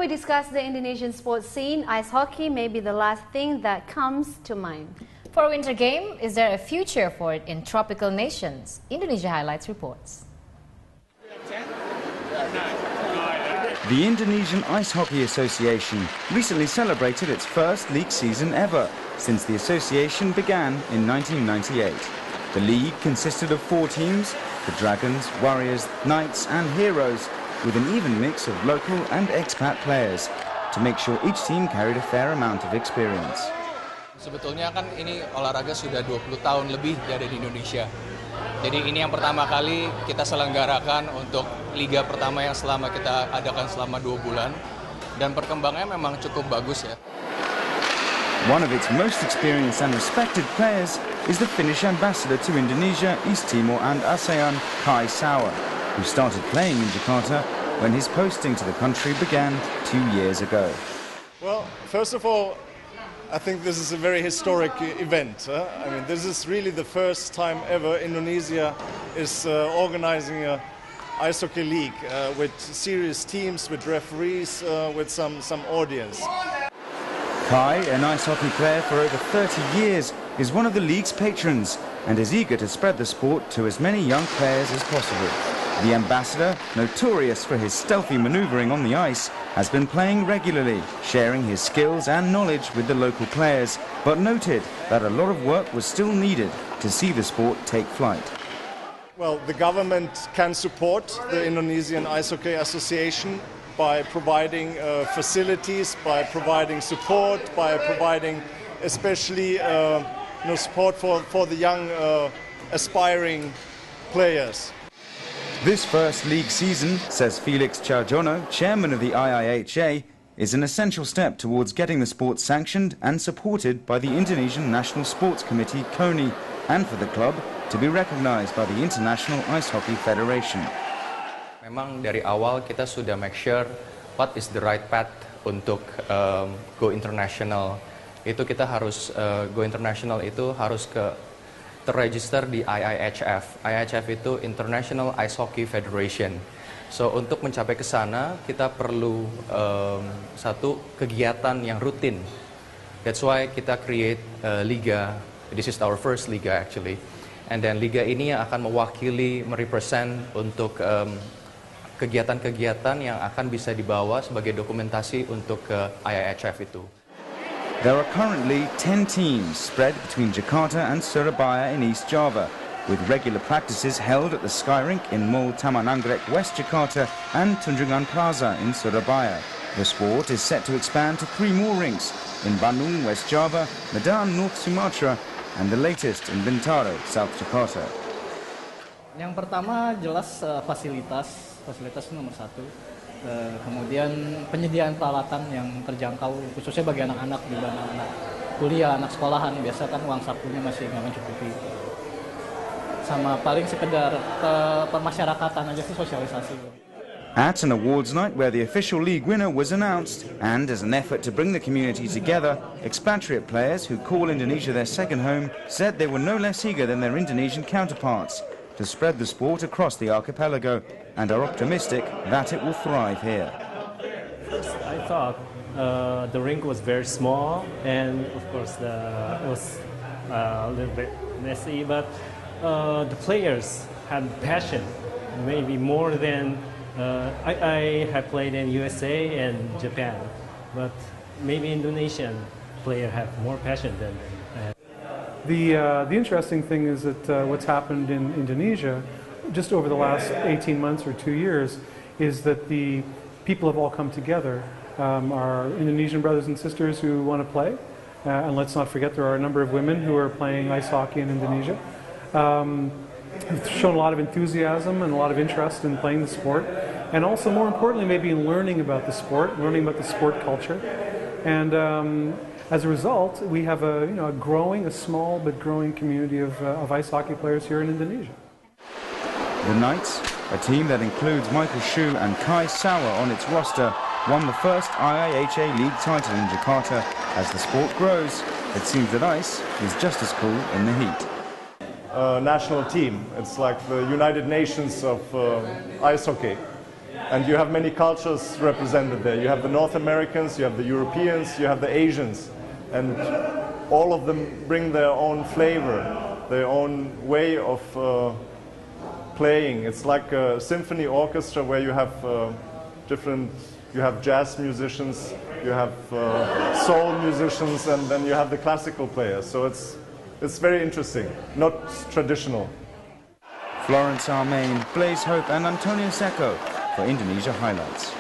we discuss the Indonesian sports scene, ice hockey may be the last thing that comes to mind. For a winter game, is there a future for it in tropical nations? Indonesia Highlights reports. The Indonesian Ice Hockey Association recently celebrated its first league season ever since the association began in 1998. The league consisted of 4 teams, the Dragons, Warriors, Knights and Heroes, with an even mix of local and expat players to make sure each team carried a fair amount of experience. Sebetulnya kan ini olahraga sudah 20 tahun lebih ada di Indonesia. Jadi ini yang pertama kali kita selenggarakan untuk liga pertama yang kita adakan selama 2 bulan. Dan perkembangannya memang cukup bagus ya. One of its most experienced and respected players is the Finnish ambassador to Indonesia, East Timor and ASEAN, Kai Sauer, who started playing in Jakarta when his posting to the country began 2 years ago. Well, first of all, I think this is a very historic event. I mean, this is really the first time ever Indonesia is organizing an ice hockey league with serious teams, with referees, with some audience. Kai, an ice hockey player for over 30 years, is one of the league's patrons and is eager to spread the sport to as many young players as possible. The ambassador, notorious for his stealthy maneuvering on the ice, has been playing regularly, sharing his skills and knowledge with the local players, but noted that a lot of work was still needed to see the sport take flight. Well, the government can support the Indonesian Ice Hockey Association by providing facilities, by providing support, by providing especially support for the young aspiring players. This first league season, says Felix Charjono, chairman of the IIHA, is an essential step towards getting the sport sanctioned and supported by the Indonesian National Sports Committee, KONI, and for the club to be recognized by the International Ice Hockey Federation. Memang dari awal kita sudah make sure what is the right path untuk go international. Itu kita harus go international itu harus terregister di IIHF. IIHF itu International Ice Hockey Federation. So untuk mencapai ke sana kita perlu satu kegiatan yang rutin. That's why kita create liga. This is our first liga actually. And then liga ini yang akan mewakili, merepresent untuk kegiatan-kegiatan yang akan bisa dibawa sebagai dokumentasi untuk IIHF itu. There are currently 10 teams spread between Jakarta and Surabaya in East Java, with regular practices held at the Skyrink in Mall Taman Anggrek, West Jakarta and Tunjungan Plaza in Surabaya. The sport is set to expand to 3 more rinks in Bandung, West Java, Medan, North Sumatra and the latest in Bintaro, South Jakarta. Yang pertama jelas fasilitas itu nomor 1. Kemudian penyediaan peralatan yang terjangkau khususnya bagi anak-anak di mana anak kuliah, anak sekolahan biasa kan uang sakunya masih nggak mencukupi. Sama paling sekedar permasyarakatan aja sih, sosialisasi. At an awards night where the official league winner was announced, and as an effort to bring the community together, expatriate players who call Indonesia their second home said they were no less eager than their Indonesian counterparts to spread the sport across the archipelago, and are optimistic that it will thrive here. First, I thought the rink was very small, and of course it was a little bit messy, but the players had passion, maybe more than I have played in USA and Japan, but maybe Indonesian players have more passion than them. The interesting thing is that what's happened in Indonesia just over the last 18 months or 2 years is that the people have all come together. Our Indonesian brothers and sisters who want to play, and let's not forget there are a number of women who are playing ice hockey in Indonesia. Have shown a lot of enthusiasm and a lot of interest in playing the sport, and also more importantly maybe in learning about the sport, learning about the sport culture. And as a result, we have a small but growing community of ice hockey players here in Indonesia. The Knights, a team that includes Michael Shu and Kai Sauer on its roster, won the first IIHA League title in Jakarta. As the sport grows, it seems that ice is just as cool in the heat. National team. It's like the United Nations of ice hockey. And you have many cultures represented there. You have the North Americans, you have the Europeans, you have the Asians. And all of them bring their own flavor, their own way of playing. It's like a symphony orchestra where you have you have jazz musicians, you have soul musicians, and then you have the classical players. So it's very interesting, not traditional. Florence Armain, Blaise Hope and Antonio Secco for Indonesia Highlights.